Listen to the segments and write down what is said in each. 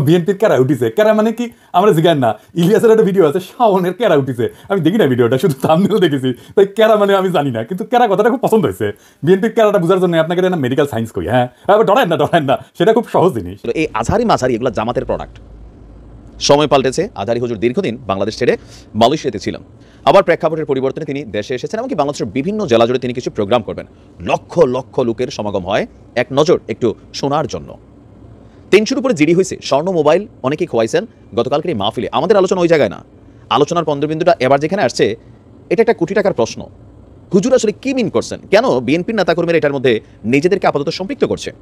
বিএনপির কেরা উঠিছে, কেরা মানে কি আমরা জিজ্ঞান না। ইলিয়াসের একটা ভিডিও আছে শাওনের কেরা উঠিছে, আমি দেখি না ভিডিওটা, শুধু থাম্বনেল দেখেছি, তাই কেরা মানে আমি জানি না, কিন্তু কেরা কথাটা খুব পছন্দ হয়েছে। বিএনপির কেরাটা বোঝার জন্য আপনাকে না মেডিকেল সায়েন্স করি, হ্যাঁ ডরেন না, সেটা খুব সহজ জিনিস। এই আজহারি মাঝারি এগুলো জামাতের প্রোডাক্ট। সময় পাল্টেছে, আজহারি হুজুর দীর্ঘদিন বাংলাদেশ ছেড়ে মালয়েশিয়াতে ছিলেন, আবার প্রেক্ষাপটের পরিবর্তনে তিনি দেশে এসেছেন, এমনকি বাংলাদেশের বিভিন্ন জেলা জুড়ে তিনি কিছু প্রোগ্রাম করবেন। লক্ষ লক্ষ লোকের সমাগম হয় এক নজর একটু শোনার জন্য। 300-র উপরে জিডি হয়েছে, স্বর্ণ মোবাইল অনেকেই খোয়াইছেন গতকালকের এই মাহফিলে। আমাদের আলোচনা ওই জায়গায় না, আলোচনার কেন্দ্রবিন্দুটা এবার যেখানে আসছে এটা একটা কোটি টাকার প্রশ্ন। হুজুর আসলে কি মিন করছেন, কেন বিএনপির নেতাকর্মীরা এটার মধ্যে নিজেদেরকে আপাতত সম্পৃক্ত করছে?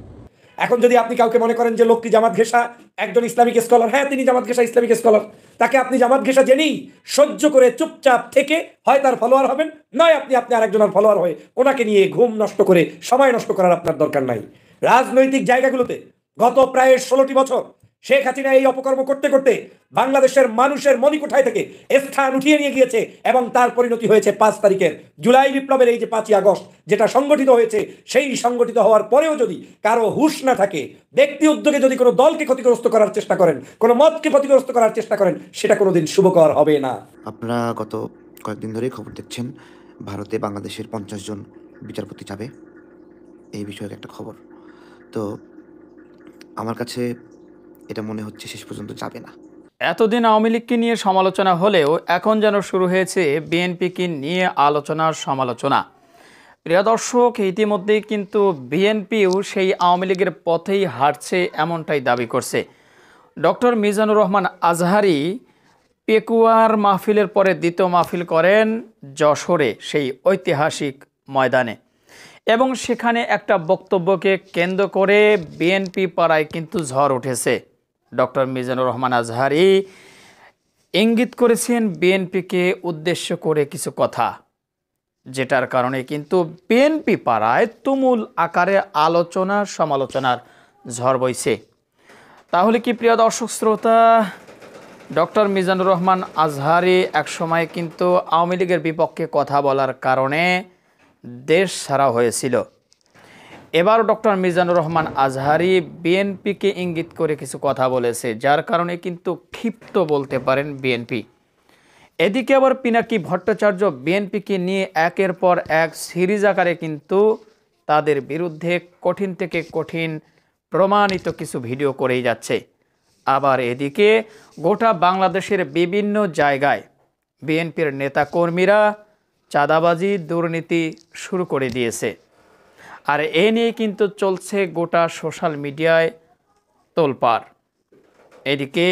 এখন যদি আপনি কাউকে মনে করেন যে লোকটি জামাত ঘেঁষা একজন ইসলামিক স্কলার, হ্যাঁ তিনি জামাত ঘেঁষা ইসলামিক স্কলার, তাকে আপনি জামাত ঘেঁষা জেনেই সহ্য করে চুপচাপ থেকে হয় তার ফলোয়ার হবেন, নয় আপনি আরেকজনের ফলোয়ার হয়ে ওনাকে নিয়ে ঘুম নষ্ট করে সময় নষ্ট করার আপনার দরকার নাই। রাজনৈতিক জায়গাগুলোতে গত প্রায় 16টি বছর শেখ হাসিনা এই অপকর্ম করতে করতে বাংলাদেশের মানুষের মনিকোঠায় থেকে স্থান উঠিয়ে নিয়ে গিয়েছে, এবং তার পরিণতি হয়েছে 5 তারিখের জুলাই বিপ্লবের এই যে 5ই আগস্ট যেটা সংগঠিত হয়েছে, সেই সংগঠিত হওয়ার পরেও যদি কারো হুঁশ না থাকে, ব্যক্তি উদ্যোগে যদি কোনো দলকে ক্ষতিগ্রস্ত করার চেষ্টা করেন, কোনো মতকে ক্ষতিগ্রস্ত করার চেষ্টা করেন, সেটা কোনোদিন শুভকর হবে না। আপনারা গত কয়েকদিন ধরেই খবর দেখছেন ভারতে বাংলাদেশের 50 জন বিচারপতি যাবে, এই বিষয়ে একটা খবর। তো আমার কাছে এটা মনে হচ্ছে শেষ পর্যন্ত যাবে না। এতদিন আওয়ামী লীগকে নিয়ে সমালোচনা হলেও এখন যেন শুরু হয়েছে বিএনপিকে নিয়ে আলোচনার সমালোচনা। প্রিয় দর্শক, ইতিমধ্যেই কিন্তু বিএনপিও সেই আওয়ামী লীগের পথেই হাঁটছে এমনটাই দাবি করছে। ডক্টর মিজানুর রহমান আজহারি পেকুয়ার মাহফিলের পরে দ্বিতীয় মাহফিল করেন যশোরে, সেই ঐতিহাসিক ময়দানে, এবং সেখানে একটা বক্তব্যকে কেন্দ্র করে বিএনপি পাড়ায় কিন্তু ঝড় উঠেছে। ডক্টর মিজানুর রহমান আজহারি ইঙ্গিত করেছেন বিএনপিকে উদ্দেশ্য করে কিছু কথা, যেটার কারণে কিন্তু বিএনপি পাড়ায় তুমুল আকারে আলোচনার সমালোচনার ঝড় বইছে। তাহলে কি প্রিয় দর্শক শ্রোতা, ডক্টর মিজানুর রহমান আজহারি একসময় কিন্তু আওয়ামী লীগের বিপক্ষে কথা বলার কারণে দেশ ছাড়া হয়েছিল। এবার ডক্টর মিজানুর রহমান আজহারি বিএনপিকে ইঙ্গিত করে কিছু কথা বলেছে, যার কারণে কিন্তু ক্ষিপ্ত বলতে পারেন বিএনপি। এদিকে আবার পিনাকি ভট্টাচার্য বিএনপিকে নিয়ে একের পর এক সিরিজ আকারে কিন্তু তাদের বিরুদ্ধে কঠিন থেকে কঠিন প্রমাণিত কিছু ভিডিও করেই যাচ্ছে। আবার এদিকে গোটা বাংলাদেশের বিভিন্ন জায়গায় বিএনপির নেতাকর্মীরা চাঁদাবাজি দুর্নীতি শুরু করে দিয়েছে, আর এ নিয়ে কিন্তু চলছে গোটা সোশ্যাল মিডিয়ায় তোলপাড়। এদিকে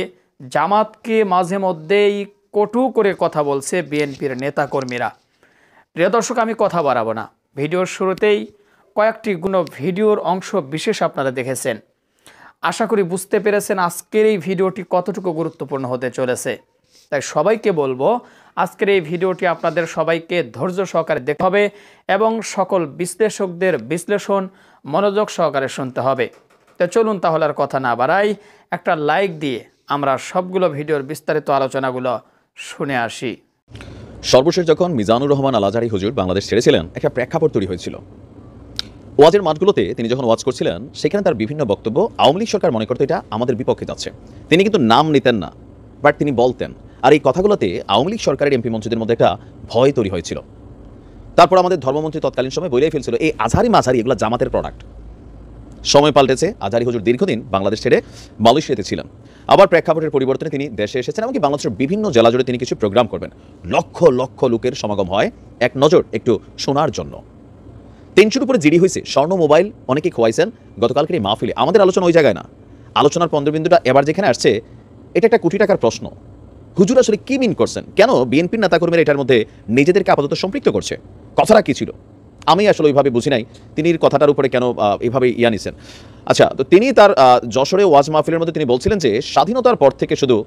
জামাতকে মাঝে মধ্যেই কটু করে কথা বলছে বিএনপির নেতাকর্মীরা। প্রিয় দর্শক, আমি কথা বাড়াবো না, ভিডিওর শুরুতেই কয়েকটি ভিডিওর অংশ বিশেষ আপনারা দেখেছেন। আশা করি বুঝতে পেরেছেন আজকের এই ভিডিওটি কতটুকু গুরুত্বপূর্ণ হতে চলেছে। তাই সবাইকে বলবো আজকের এই ভিডিওটি আপনাদের সবাইকে ধৈর্য সহকারে দেখতে হবে এবং সকল বিশ্লেষকদের বিশ্লেষণ মনোযোগ সহকারে শুনতে হবে। তো চলুন তাহলে আর কথা না বাড়াই, একটা লাইক দিয়ে আমরা সবগুলো ভিডিওর বিস্তারিত আলোচনাগুলো শুনে আসি। সর্বশেষ যখন মিজানুর রহমান আজহারি হুজুর বাংলাদেশ ছেড়েছিলেন, একটা প্রেক্ষাপট তৈরি হয়েছিল। ওয়াজের মাঠগুলোতে তিনি যখন ওয়াজ করছিলেন, সেখানে তার বিভিন্ন বক্তব্য আওয়ামী লীগ সরকার মনে করতো এটা আমাদের বিপক্ষে যাচ্ছে। তিনি কিন্তু নাম নিতেন না, বাট তিনি বলতেন। আর এই কথাগুলোতে আওয়ামী লীগ সরকারের এমপি মন্ত্রীদের মধ্যে একটা ভয় তৈরি হয়েছিল। তারপর আমাদের ধর্মমন্ত্রী তৎকালীন সময় বলেই ফেলছিল এই আজহারি মাঝারি এগুলো জামাতের প্রোডাক্ট। সময় পাল্টেছে, আজহারি হুজুর দীর্ঘদিন বাংলাদেশ ছেড়ে মালয়েশিয়াতে ছিলেন, আবার প্রেক্ষাপটের পরিবর্তনে তিনি দেশে এসেছেন, এমনকি বাংলাদেশের বিভিন্ন জেলা জুড়ে তিনি কিছু প্রোগ্রাম করবেন। লক্ষ লক্ষ লোকের সমাগম হয় এক নজর একটু শোনার জন্য। 300-র উপরে জিডি হয়েছে, স্বর্ণ মোবাইল অনেকেই খোয়াইছেন গতকালকের এই মাহফিলে। আমাদের আলোচনা ওই জায়গায় না, আলোচনার কেন্দ্রবিন্দুটা এবার যেখানে আসছে এটা একটা কোটি টাকার প্রশ্ন। হুজুর আসলে কি মিন করছেন, কেন বিএনপির নেতাকর্মীরা এটার মধ্যে নিজেদেরকে আপাতত সম্পৃক্ত করছে, কথাটা কি ছিল? আমি আসলে ওইভাবে বুঝি নাই তিনি কথাটার উপরে কেন এইভাবে নিছেন। আচ্ছা, তো তিনি তার যশোরে ওয়াজ মাহফিলের মধ্যে তিনি বলছিলেন যে স্বাধীনতার পর থেকে শুধু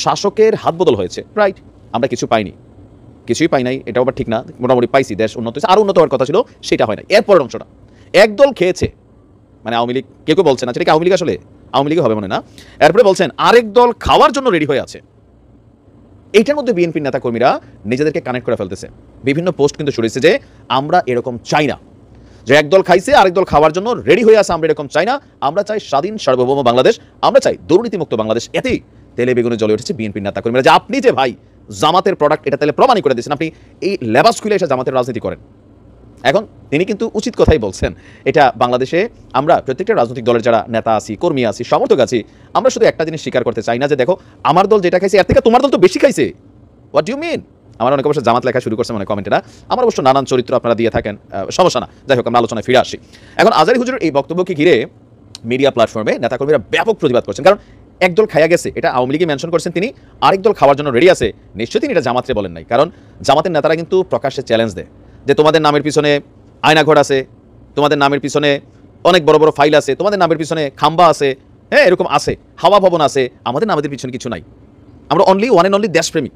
শাসকের হাত বদল হয়েছে, রাইট, আমরা কিছুই পাই নাই, এটাও আবার ঠিক না, মোটামুটি পাইছি, দেশ উন্নত হয়েছে, আরও উন্নত হওয়ার কথা ছিল, সেটা হয় না। এরপরের অংশটা একদল খেয়েছে, মানে আওয়ামী লীগ, কেউ বলছেন আচ্ছা এটা কি আওয়ামী লীগ, আসলে আওয়ামী লীগ হবে মনে না। এরপরে বলছেন আরেক দল খাওয়ার জন্য রেডি হয়ে আছে। এইটার মধ্যে বিএনপির নেতাকর্মীরা নিজেদেরকে কানেক্ট করে ফেলতেছে। বিভিন্ন পোস্ট কিন্তু শুনেছে যে আমরা এরকম চাই না। যে একদল খাইছে আরেক দল খাওয়ার জন্য রেডি হয়ে আছে। আমরা এরকম চাই না, আমরা চাই স্বাধীন সার্বভৌম বাংলাদেশ, আমরা চাই দুর্নীতিমুক্ত বাংলাদেশ। এতেই তেলে বেগুনে জ্বলে উঠেছে বিএনপির নেতা কর্মীরা যে আপনি যে ভাই জামাতের প্রোডাক্ট, এটা তাহলে প্রমাণই করে দিয়েছেন, আপনি এই লেবাস খুলে এসে জামাতের রাজনীতি করেন। এখন তিনি কিন্তু উচিত কথাই বলছেন। এটা বাংলাদেশে আমরা প্রত্যেকটা রাজনৈতিক দলের যারা নেতা আছি, কর্মী আছি, সমর্থক আছি, আমরা শুধু একটা জিনিস স্বীকার করতে চাই না যে দেখো আমার দল যেটা খাইছে এর থেকে তোমার দল তো বেশি খাইছে। What you mean? আমার অনেক অবশ্য জামাত লেখা শুরু করছে মানে কমেন্টে না, আমার অবশ্য নানান চরিত্র আপনারা দিয়ে থাকেন, সমস্যা না। যাই হোক, আমরা আলোচনায় ফিরে আসি। এখন আজারি হুজুরের এই বক্তব্যকে ঘিরে মিডিয়া প্ল্যাটফর্মে নেতাকর্মীরা ব্যাপক প্রতিবাদ করছেন। কারণ একদল খাইয়া গেছে, এটা আওয়ামী লীগে মেনশন করছেন তিনি, আরেক দল খাওয়ার জন্য রেডি আছে। নিশ্চয়ই তিনি এটা জামাতরে বলেন নাই, কারণ জামাতের নেতারা কিন্তু প্রকাশ্যে চ্যালেঞ্জ দেয় যে তোমাদের নামের পিছনে আয়নাঘর আছে, তোমাদের নামের পিছনে অনেক বড় বড় ফাইল আছে, তোমাদের নামের পিছনে খাম্বা আছে, হ্যাঁ এরকম আছে, হাওয়া ভবন আছে, আমাদের নামের পিছনে কিছু নাই। আমরা অনলি ওয়ান অ্যান্ড অনলি দেশপ্রেমী,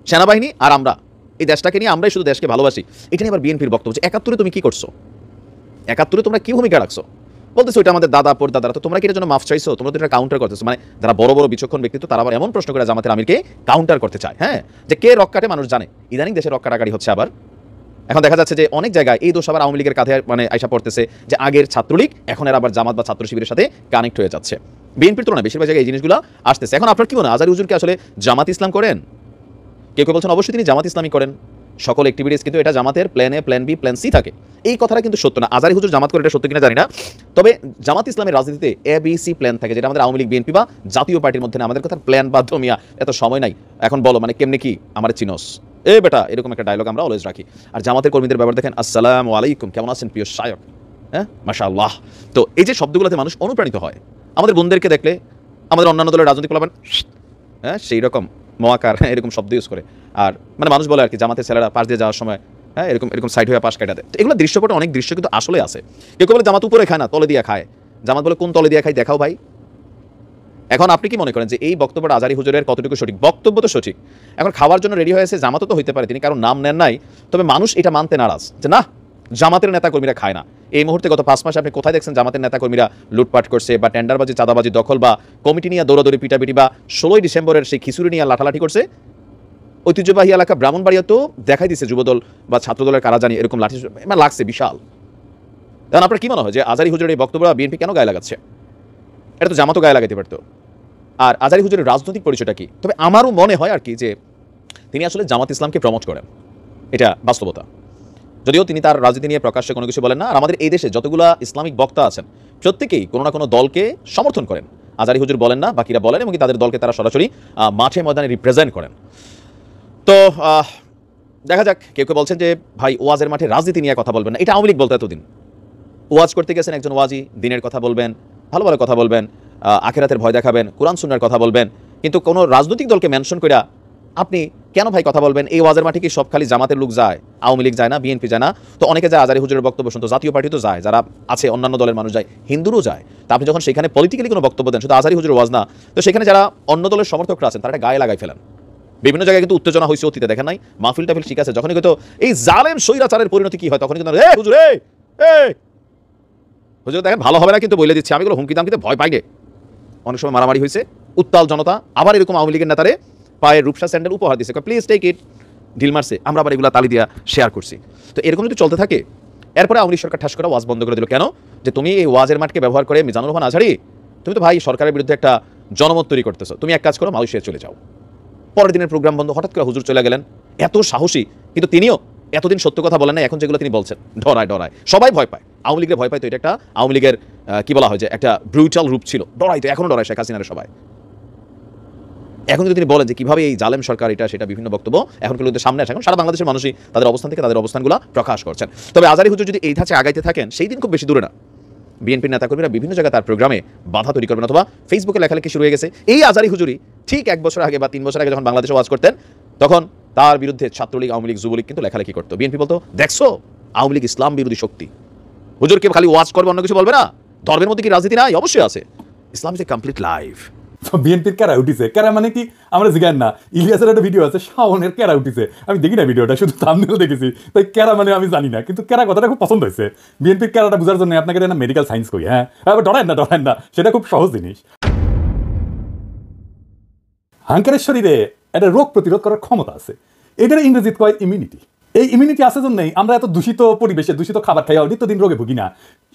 সেনাবাহিনী আর আমরা এই দেশটাকে নিয়ে আমরাই শুধু দেশকে ভালোবাসি। এখানে আবার বিএনপির বক্তব্য যে ৭১-এ তুমি কি করছো, ৭১-এ তোমরা কি ভূমিকা রাখছো, বলতেছো এটা আমাদের দাদা পর দাদারা, তো তোমরা কি এর জন্য মাফ চাইছো, তোমরা তো এটা কাউন্টার করতেছো। মানে যারা বড় বড় বিচক্ষণ ব্যক্তিত্ব তারা আবার এমন প্রশ্ন করে জামাতের আমিরকে কাউন্টার করতে চায়, হ্যাঁ যে কে রক কাটে মানুষ জানে। ইদানিং দেশের রক কাটাকাটি হচ্ছে আবার। এখন দেখা যাচ্ছে যে অনেক জায়গায় এই দোষ আবার আওয়ামী লীগের কাঁধে মানে আইসা পড়তেছে যে আগের ছাত্রলীগ এখন এর আবার জামাত বা ছাত্র শিবিরের সাথে কানেক্ট হয়ে যাচ্ছে। বিএনপির তুলনায় বেশিরভাগ জায়গায় এই জিনিসগুলো আসতেছে। এখন আপনার কি মনে হয় আজারি হুজুরকে আসলে জামাত ইসলাম করেন? কেউ কেউ বলছেন অবশ্যই তিনি জামাত ইসলামী করেন, সকল অ্যাক্টিভিটিস কিন্তু এটা জামাতের plan A, plan B, plan C থাকে। এই কথাটা কিন্তু সত্য না। আজারি হুজুর জামাত করে এটা সত্য কিনা জানি না, তবে জামাত ইসলামের রাজনীতিতে এ বি সি প্ল্যান থাকে, যেটা আমাদের আওয়ামী লীগ বিএনপি বা জাতীয় পার্টির মধ্যে না। আমাদের কথার প্ল্যান বা ধমিয়া এত সময় নাই। এখন বলো মানে কেমনে কি আমার চিনস এ বেটা, এরকম একটা ডায়লগ আমরা অলওয়েজ রাখি। আর জামাতের কর্মীদের ব্যাপার দেখেন, আসসালামু আলাইকুম, কেমন আছেন প্রিয় শায়ক, হ্যাঁ মাশাআল্লাহ। তো এই যে শব্দগুলোতে মানুষ অনুপ্রাণিত হয়। আমাদের বোনদেরকে দেখলে আমাদের অন্যান্য দলের রাজনৈতিক বলবেন হ্যাঁ সেই রকম মহাকার এরকম শব্দ ইউজ করে। আর মানে মানুষ বলে আর কি জামাতের ছেলেরা পাশ দিয়ে যাওয়ার সময় হ্যাঁ এরকম এরকম সাইড হয়ে পাশ কাটা দেয়। তো এগুলো দৃশ্যপটে অনেক দৃশ্য কিন্তু আসলে আছে। কেউ বলে জামাত উপরে খায় না, তলে দিয়ে খায়। জামাত বলে কোন তলে দিয়ে খায় দেখাও ভাই। এখন আপনি কি মনে করেন যে এই বক্তব্যটা আজারি হুজুরের কতটুকু সঠিক? বক্তব্য তো সঠিক। এখন খাওয়ার জন্য রেডি হয়েছে, জামাতও তো হইতে পারে তিনি কারণ নাম নেন নাই, তবে মানুষ এটা মানতে নারাজ যে না জামাতের নেতাকর্মীরা খায় না। এই মুহূর্তে গত 5 মাসে আপনি কোথায় দেখছেন জামাতের নেতাকর্মীরা লুটপাট করছে বা টেন্ডারবাজি, চাঁদাবাজি, দখল বা কমিটি নিয়ে দৌড়াদৌড়ি, পিটাপিটি বা 16ই ডিসেম্বরের সেই খিচুড়ি নিয়ে লাঠালাঠি করছে? ঐতিহ্যবাহী এলাকা ব্রাহ্মণবাড়িয়াতেও দেখাই দিচ্ছে যুবদল বা ছাত্রদলের কারা জানি এরকম লাঠি মানে লাগছে বিশাল। এখন আপনার কি মনে হয় যে আজারি হুজুরের এই বক্তব্যটা বিএনপি কেন গায়ে লাগাচ্ছে? এটা তো জামাতও গায়ে লাগাতে পারতো। আর আজারি হুজুরের রাজনৈতিক পরিচয়টা কি? তবে আমারও মনে হয় আর কি যে তিনি আসলে জামাত ইসলামকে প্রমোট করেন, এটা বাস্তবতা। যদিও তিনি তার রাজনীতি নিয়ে প্রকাশ্যে কোনো কিছু বলেন না। আর আমাদের এই দেশে যতগুলা ইসলামিক বক্তা আছেন প্রত্যেকেই কোনো না কোনো দলকে সমর্থন করেন। আজারি হুজুর বলেন না, বাকিরা বলেন, এবং তাদের দলকে তারা সরাসরি মাঠে ময়দানে রিপ্রেজেন্ট করেন। তো দেখা যাক। কেউ কেউ বলছেন যে ভাই ওয়াজের মাঠে রাজনীতি নিয়ে কথা বলবেন না, এটা আওয়ামী লীগ বলতো এতদিন। ওয়াজ করতে গেছেন একজন ওয়াজি, দিনের কথা বলবেন, ভালো ভালো কথা বলবেন, আখিরাতের ভয় দেখাবেন, কোরআন সুন্নাহর কথা বলবেন, কিন্তু কোনো রাজনৈতিক দলকে মেনশন করে আপনি কেন ভাই কথা বলবেন? এই ওয়াজের মাঠে কি সব খালি জামাতের লোক যায়, আওয়ামী লীগ যায় না, বিএনপি যায় না? তো অনেকে যায় আজারি হুজুরের বক্তব্য শুনতো, জাতীয় পার্টি তো যায়, যারা আছে অন্যান্য দলের মানুষ যায়, হিন্দুরও যায়। তা আপনি যখন সেখানে পলিটিক্যালি কোনো বক্তব্য দেন, শুধু আজারি হুজুরের ওয়াজ না, তো সেখানে যারা অন্য দলের সমর্থকরা আছেন তারা এটা গায়ে লাগাই ফেলেন। বিভিন্ন জায়গায় কিন্তু উত্তেজনা হয়েছে অতীতে, দেখেন নাই? মাহফিল টাফিল ঠিক আছে, যখনই কিন্তু এই জালেম স্বৈরাচারের পরিণতি কি হয় তখন কিন্তু হুজুর হুজুর দেখেন ভালো হবে না কিন্তু বলে দিচ্ছি, আমি এগুলো হুমকি দামকিতে ভয় পাই গে। অনেক সময় মারামারি হয়েছে, উত্তাল জনতা আবার এরকম আওয়ামী লীগের নেতারে পায়ের রূপসা স্যান্ডেল উপহার দিচ্ছে, প্লিজ টেক ইট, ঢিল মারছে, আমরা আবার এগুলো তালি দিয়া শেয়ার করছি। তো এরকম যদি চলতে থাকে, এরপরে আওয়ামী লীগ সরকার ঠাস করে ওয়াজ বন্ধ করে দিল। কেন? যে তুমি এই ওয়াজের মাঠকে ব্যবহার করে মিজানুর রহমান আজহারি, তুমি তো ভাই সরকারের বিরুদ্ধে একটা জনমত তৈরি করতেছো, তুমি এক কাজ করো মালয়েশিয়া চলে যাও। পরের দিনের প্রোগ্রাম বন্ধ, হঠাৎ করে হুজুর চলে গেলেন। এত সাহসী, কিন্তু তিনিও এতদিন সত্য কথা বলেন না, এখন যেগুলো তিনি বলছেন ডরায় ডরায়, সবাই ভয় পায়। আওয়ামী লীগের ভয় পায়, তো এটা একটা আওয়ামী লীগের কি বলা হয় যে একটা ব্রুটাল রূপ ছিল, ডরাই তো এখনো ডরায় শেখ হাসিনার সবাই। এখন যদি তিনি বলেন যে কিভাবে এই জালেম সরকার এটা সেটা, বিভিন্ন বক্তব্য এখন কিন্তু সামনে আসে, এখন সারা বাংলাদেশের মানুষই তাদের অবস্থান থেকে তাদের অবস্থানগুলো প্রকাশ করছেন। তবে আজারি হুজুর যদি এই ধাঁচে আগাইতে থাকেন, সেই দিন খুব বেশি দূরে না বিএনপির নেতাকর্মীরা বিভিন্ন জায়গায় তার প্রোগ্রামে বাধা তৈরি করবেন, অথবা ফেসবুকে লেখালেখি শুরু হয়ে গেছে। এই আজারি হুজুরি ঠিক 1 বছর আগে বা 3 বছর আগে যখন বাংলাদেশে ওয়াজ করতেন, তখন তার বিরুদ্ধে ছাত্রলীগ, আওয়ামী লীগ, যুবলীগ কিন্তু লেখালেখি করতো। বিএনপি বলতো দেখছো আওয়ামী লীগ ইসলাম বিরোধী শক্তি, হুজুরকে খালি ওয়াজ করবে অন্য কিছু বলবে না, ধর্মের মধ্যে কি রাজনীতি নাই? অবশ্যই আছে, ইসলাম ইজ এ কমপ্লিট লাইফ। বিএনপির ক্যারা উঠিছে, ক্যারা মানে কি আমরা জিজ্ঞান না। ইলিয়াসের একটা ভিডিও আছে, শাওনের ক্যারা উঠিছে, আমি দেখি না ভিডিওটা, শুধু থাম্বনেল দেখেছি, তাই ক্যারা মানে আমি জানি না, কিন্তু ক্যারা কথাটা খুব পছন্দ হয়েছে। বিএনপির ক্যারাটা বোঝার জন্য আপনাকে না মেডিকেল সায়েন্স করি, হ্যাঁ ডরায় না, সেটা খুব সহজ জিনিস। হাঙ্কারের শরীরে একটা রোগ প্রতিরোধ করার ক্ষমতা আছে, এটার ইংরেজিতে কয় ইমিউনিটি। এই ইমিউনিটি আছে জন্যই আমরা এত দূষিত পরিবেশে দূষিত খাবার খাই নিত্যদিন রোগে ভুগি না।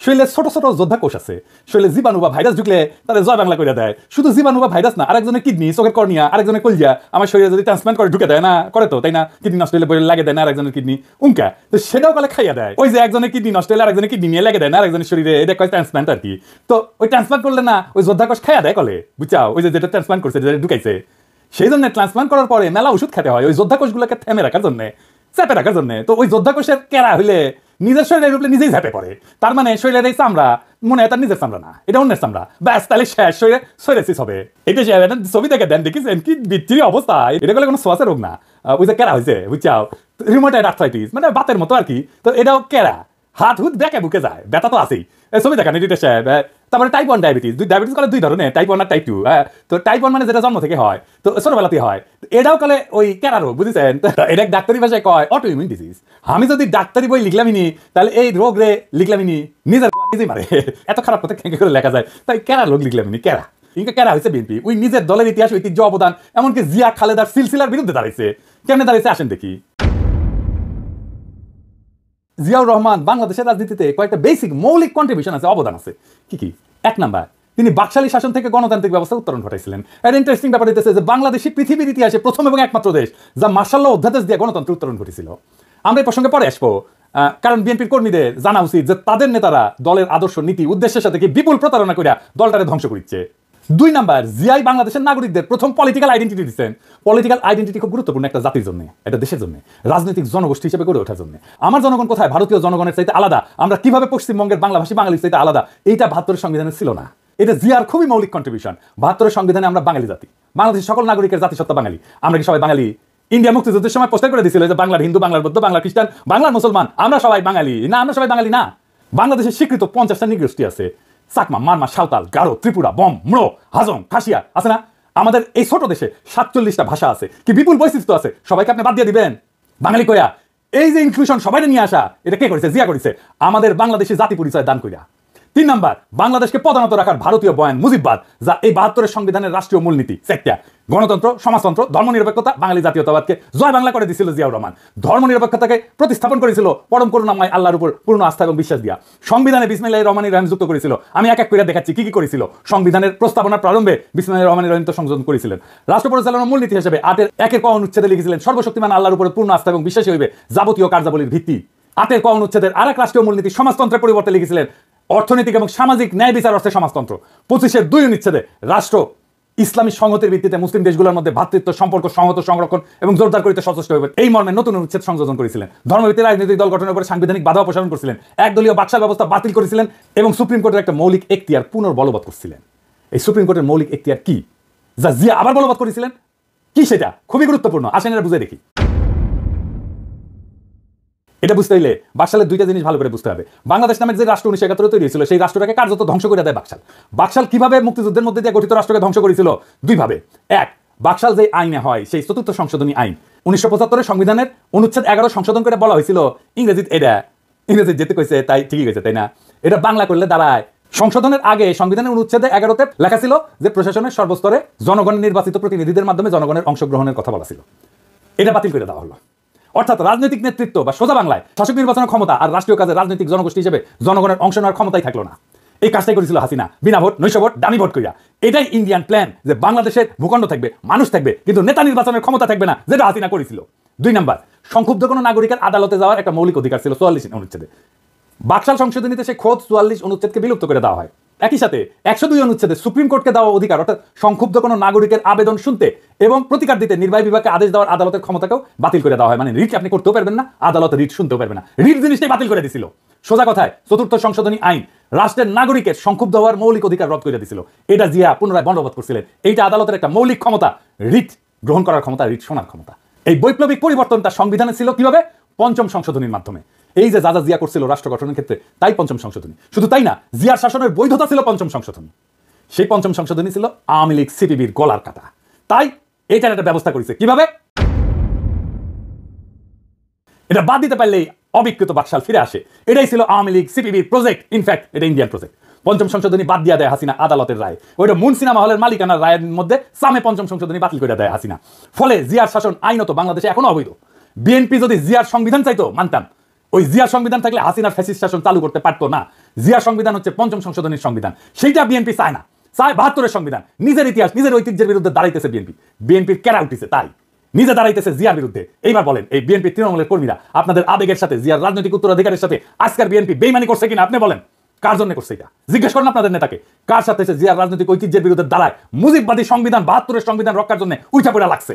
শরীরে ছোট ছোট যোদ্ধা কোষ আছে, শরীরে জীবাণু বা ভাইরাস ঢুকলে তারা জয় বাংলা করে দেয়। শুধু জীবাণু বা ভাইরাস না, আরেকজনের কিডনি, চোখের কর্নিয়া, আরেকজনের কলজিয়া আমার শরীরে যদি ট্রান্সপ্লান্ট করে ঢুকে দেয় না, করে তো তাই না, কিডনি নষ্ট হলে বলে লাগে দেয় না আরেকজনের কিডনি উনকা, তো সেটাও কালে খাইয়া দেয়। ওই যে একজনের কিডনি নষ্ট হলে আরেকজনের কিডনি নিয়ে লাগে দেয় না আরেকজনের শরীরে, এটা কয় ট্রান্সপ্লান্ট আর কি। তো ওই ট্রান্সপ্লান্ট করলে না ওই যোদ্ধা কোষ খাইয়া দেয় কলে, বুঝাও, ওই যে যেটা ট্রান্সপ্লান্ট করছে, যেটা ঢুকাইছে, সেই জন্য ট্রান্সপ্লান্ট করার পরে মেলা ওষুধ খেতে হয় ওই যোদ্ধা কোষগুলোকে থেমে রাখার জন্য, চেপে রাখার জন্য। তো ওই যোদ্ধা কোষের কেরা হইলে নিজের শরীরের উপরে নিজেই ঝাঁপে পড়ে, তার মানে শরীরের এই চামড়া মনে হয় তার নিজের চামড়া না, এটা অন্যের চামড়া, ব্যাস তাহলে শেষ, শরীরে সোরিয়াসিস হবে। এটা সে ছবি দেখে দেন, দেখিছেন কি বিচ্ছিরি অবস্থা, এটা করলে কোনো শ্বাসের রোগ না, ওই যে কেরা হয়েছে বুঝছাও, রিমোটেড আর্থ্রাইটিস মানে বাতের মতো আর কি। তো এটাও কেরা, হাত হুত বেঁকে বুকে যায়, ব্যথা তো আছেই, ছবি দেখেন এটা সাহেব। তারপরে টাইপ 1 ডায়াবেটিস, ডায়াবেটিস কলে দুই ধরনের, টাইপ 1 আর টাইপ 2। তো টাইপ 1 মানে যেটা জন্ম থেকে হয়, তো ছোটবেলাতেই হয়, এটাও কলে ওই কেরা রোগ, বুঝেছেন। এটা ডাক্তারি ভাষায় কয় অটো ইমিউন ডিজিজ। আমি যদি ডাক্তারি বই লিখলামিনি তাহলে এই রোগ রে লিখলামিনি নিজের নিজেই মারে, এত খারাপ কথা কেন করে লেখা যায়, তাই কেরা রোগ লিখলামিনি কেরা। ইনকা কেরা হয়েছে বিএনপি, ওই নিজের দলের ইতিহাস, ঐতিহ্য, অবদান, এমনকি জিয়া খালেদার সিলসিলার বিরুদ্ধে দাঁড়াইছে। কেমনে দাঁড়াইছে আসেন দেখি। জিয়াউর রহমান বাংলাদেশের রাজনীতিতে কয়েকটা বেসিক মৌলিক কন্ট্রিবিউশন আছে, অবদান আছে। কি কি? 1 নাম্বার, তিনি বাকশালী শাসন থেকে গণতান্ত্রিক ব্যবস্থা উত্তরণ ঘটাইছিলেন। একটা ইন্টারেস্টিং ব্যাপার হইতেছে যে বাংলাদেশই পৃথিবীর ইতিহাসে প্রথম এবং একমাত্র দেশ যা মার্শাল ল অধ্যাদেশ দিয়ে গণতন্ত্র উত্তরণ ঘটেছিল। আমরা এই প্রসঙ্গে পরে আসবো, কারণ বিএনপির কর্মীদের জানা উচিত যে তাদের নেতারা দলের আদর্শ, নীতি, উদ্দেশ্যের সাথে কি বিপুল প্রতারণা করে দলটারে ধ্বংস করছে। 2 নাম্বার, জিয়াই বাংলাদেশের নাগরিকদের প্রথম পলিটিক্যাল আইডেন্টিটি দিচ্ছেন। পলিটিক্যাল আইডেন্টিটি খুব গুরুত্বপূর্ণ একটা জাতির জন্য, একটা দেশের জন্য, রাজনৈতিক জনগোষ্ঠী হিসেবে গড়ে ওঠার জন্য। আমার জনগণ কোথায়, ভারতীয় জনগণের চাইতে আলাদা, আমরা কিভাবে পশ্চিমবঙ্গের বাংলাভাষী বাঙালির চাইতে আলাদা, এইটা 72 সংবিধানে ছিল না। এটা জিয়ার খুবই মৌলিক কন্ট্রিবিউশন। 72 সংবিধানে আমরা বাঙালি জাতি, বাংলাদেশের সকল নাগরিকের জাতিসত্তা বাঙালি। আমরা কি সবাই বাঙালি? ইন্ডিয়া মুক্তিযুদ্ধের সময় পোস্টার করে দিয়েছিল যে বাংলার হিন্দু, বাংলার বৌদ্ধ, বাংলার খ্রিস্টান, বাংলার মুসলমান, আমরা সবাই বাঙালি না, আমরা সবাই বাঙালি না। বাংলাদেশের স্বীকৃত 50টা নৃগোষ্ঠী আছে, চাকমা, মারমা, সাঁওতাল, গারো, ত্রিপুরা, বম, ম্রো, হাজং, খাসিয়া আছে না। আমাদের এই ছোট দেশে 47টা ভাষা আছে, কি বিপুল বৈশিষ্ট্য আছে, সবাইকে আপনি বাদ দিয়ে দিবেন বাঙালি কইয়া? এই যে ইনক্লুশন সবাই নিয়ে আসা, এটা কে করেছে? জিয়া করেছে, আমাদের বাংলাদেশি জাতি পরিচয় দান কইরা। 3 নাম্বার, বাংলাদেশকে পদানত রাখার ভারতীয় বয়ান মুজিববাদ, যা এই 72 সংবিধানের রাষ্ট্রীয় মূলনীতি। 4টা, গণতন্ত্র, সমাজতন্ত্র, ধর্মনিরপেক্ষতা, বাঙালি জাতীয়তাবাদকে জয় বাংলা করে দিয়েছিল জিয়াউর রহমান। ধর্মনিরপেক্ষতাকে প্রতিস্থাপন করেছিল পরম করুণাময় আল্লাহর উপর পূর্ণ আস্থা এবং বিশ্বাস দিয়া। সংবিধানে বিসমিল্লাহির রহমানির রহিম যুক্ত করেছিল। আমি এক এক করে দেখাচ্ছি কি কি করেছিল। সংবিধানের প্রস্তাবনার প্রারম্ভে বিসমিল্লাহির রহমানির রহিম সংযোজন করেছিলেন। রাষ্ট্র পরিচালনার মূলনীতি হিসেবে 8-এর 1-এর ক অনুচ্ছেদে লিখেছিলেন, সর্বশক্তিমান আল্লাহর উপর পূর্ণ আস্থা এবং বিশ্বাসী হইবে যাবতীয় কার্যাবলীর ভিত্তি। 8-এর ক অনুচ্ছেদের আরেক রাষ্ট্রীয় মূলনীতি সমাজতন্ত্রের পরিবর্তে লিখেছিলেন, অর্থনৈতিক এবং সামাজিক ন্যায় বিচার অর্থে সমাজতন্ত্র। 25-এর 2 অনুচ্ছেদে রাষ্ট্র ইসলামী সংহতির ভিত্তিতে মুসলিম দেশগুলোর মধ্যে ভ্রাতৃত্ব সম্পর্ক সংহত, সংরক্ষণ এবং জোরদার করিতে সচেষ্ট হইবে, এই মর্মে নতুন অনুচ্ছেদ সংযোজন করেছিলেন। ধর্মভিত্তিক রাজনৈতিক দল গঠনের উপরে সাংবিধানিক বাধা অপসারণ করেছিলেন। একদলীয় বাকশাল ব্যবস্থা বাতিল করেছিলেন এবং সুপ্রিম কোর্টের একটা মৌলিক এখতিয়ার পুনর্বলবৎ করেছিলেন। এই সুপ্রিম কোর্টের মৌলিক এখতিয়ার কি, যা জিয়া আবার বলবৎ করেছিলেন? কি সেটা? খুবই গুরুত্বপূর্ণ, আসেন এটা বুঝে দেখি। এটা বুঝতে হইলে বাকশালের 2টা জিনিস ভালো করে বুঝতে হবে। বাংলাদেশ নামের যে রাষ্ট্র 1971 তৈরি হয়েছিল, সেই রাষ্ট্রটাকে কার্যত ধ্বংস করে দেয় বাকশাল। বাকশাল কিভাবে মুক্তিযুদ্ধের মধ্যে দিয়ে গঠিত রাষ্ট্রকে ধ্বংস করেছিল? 2 ভাবে। 1, বাকশাল যে আইনে হয়, সেই 4th সংশোধনী আইন 1975 সংবিধানের অনুচ্ছেদ 11 সংশোধন করে বলা হয়েছিল, ইংরেজিতে এটা, ইংরেজি যেতে কইছে তাই ঠিকই গেছে, তাই না? এটা বাংলা করলে দাঁড়ায়, সংশোধনের আগে সংবিধানের অনুচ্ছেদে 11-তে লেখা ছিল যে প্রশাসনের সর্বস্তরে জনগণের নির্বাচিত প্রতিনিধিদের মাধ্যমে জনগণের অংশগ্রহণের কথা বলা ছিল। এটা বাতিল করে দেওয়া হলো। অর্থাৎ রাজনৈতিক নেতৃত্ব বা সোজা বাংলায় শাসক নির্বাচনের ক্ষমতা আর রাষ্ট্রীয় কাজে রাজনৈতিক জনগোষ্ঠী হিসেবে জনগণের অংশ নেওয়ার ক্ষমতাই থাকলো না। এই কাজটাই করেছিল হাসিনা, বিনা ভোট, নৈশ ভোট, দামি ভোট কইরা। এটাই ইন্ডিয়ান প্ল্যান, যে বাংলাদেশের ভূখণ্ড থাকবে, মানুষ থাকবে, কিন্তু নেতা নির্বাচনের ক্ষমতা থাকবে না, যেটা হাসিনা করেছিল। 2 নাম্বার, সংক্ষুব্ধ কোনো নাগরিকের আদালতে যাওয়ার একটা মৌলিক অধিকার ছিল 44 অনুচ্ছেদে। বাকশাল সংশোধনীতে সে খোদ 44 অনুচ্ছেদকে বিলুপ্ত করে দেওয়া হয়। একই সাথে 102 অনুচ্ছেদে সুপ্রিম কোর্টকে দেওয়া অধিকার, অর্থাৎ সংক্ষুব্ধ কোনো নাগরিকের আবেদন শুনতে এবং প্রতিকার দিতে নির্বাহী বিভাগকে আদেশ দেওয়ার আদালতের ক্ষমতাকেও বাতিল করে দেওয়া হয়। মানে রিট আপনি করতেও পারবেন না, আদালত রিট শুনতেও পারবে না, রিট জিনিসটাই বাতিল করে দিছিল। সোজা কথায় 4th সংশোধনী আইন রাষ্ট্রের নাগরিকের সংক্ষুব্ধ হওয়ার মৌলিক অধিকার রদ করে দিছিল। এটা জিয়া পুনরায় বলবৎ করছিলেন। এইটা আদালতের একটা মৌলিক ক্ষমতা, রিট গ্রহণ করার ক্ষমতা, রিট শোনার ক্ষমতা। এই বৈপ্লবিক পরিবর্তনটা সংবিধানে ছিল কিভাবে? 5ম সংশোধনীর মাধ্যমে। এই যে যা যা জিয়া করছিল রাষ্ট্র গঠনের ক্ষেত্রে, তাই 5ম সংশোধনী। শুধু তাই না, জিয়ার শাসনের বৈধতা ছিল 5ম সংশোধনী। সেই 5ম সংশোধনী ছিল আওয়ামী লীগ সিপিবির গলার কাটা। তাই এইটার একটা ব্যবস্থা করেছে কিভাবে? এটা বাদ দিতে পারলেই অবিকৃত বাকশাল ফিরে আসে। এটাই ছিল আওয়ামী লীগ সিপিবির প্রজেক্ট। ইনফ্যাক্ট এটা ইন্ডিয়ান প্রজেক্ট। 5ম সংশোধনী বাদ দিয়া দেয় হাসিনা আদালতের রায়। ওইটা মুন সিনেমা হলের মালিকানার রায়ের মধ্যে সামে 5ম সংশোধনী বাতিল করে দেয় হাসিনা। ফলে জিয়ার শাসন আইনত বাংলাদেশে এখনো অবৈধ। বিএনপি যদি জিয়ার সংবিধান চাইতো মানতাম, ওই জিয়ার সংবিধান থাকলে হাসিনার ফ্যাসিস্ট শাসন চালু করতে পারতো না। জিয়ার সংবিধান হচ্ছে ৫ম সংশোধনীর সংবিধান, সেইটা বিএনপি চায় না, চায় ৭২-এর সংবিধান। নিজের ইতিহাস নিজের ঐতিহ্যের বিরুদ্ধে দাঁড়াইতেছে বিএনপি, বিএনপির কেরা উঠিছে তাই নিজে দাঁড়াইতেছে জিয়ার বিরুদ্ধে। এইবার বলেন এই বিএনপি তৃণমূলের কর্মীরা আপনাদের আবেগের সাথে জিয়ার রাজনৈতিক উত্তরাধিকারের সাথে আজকের বিএনপি বেইমানি করছে কিনা আপনি বলেন, কার জন্য করছে এটা জিজ্ঞেস করেন আপনাদের নেতাকে, কার সাথে এসে জিয়ার রাজনৈতিক ঐতিহ্যের বিরুদ্ধে দাঁড়ায় মুজিববাদী সংবিধান ৭২-এর সংবিধান রক্ষার জন্য উঠা পড়া লাগছে।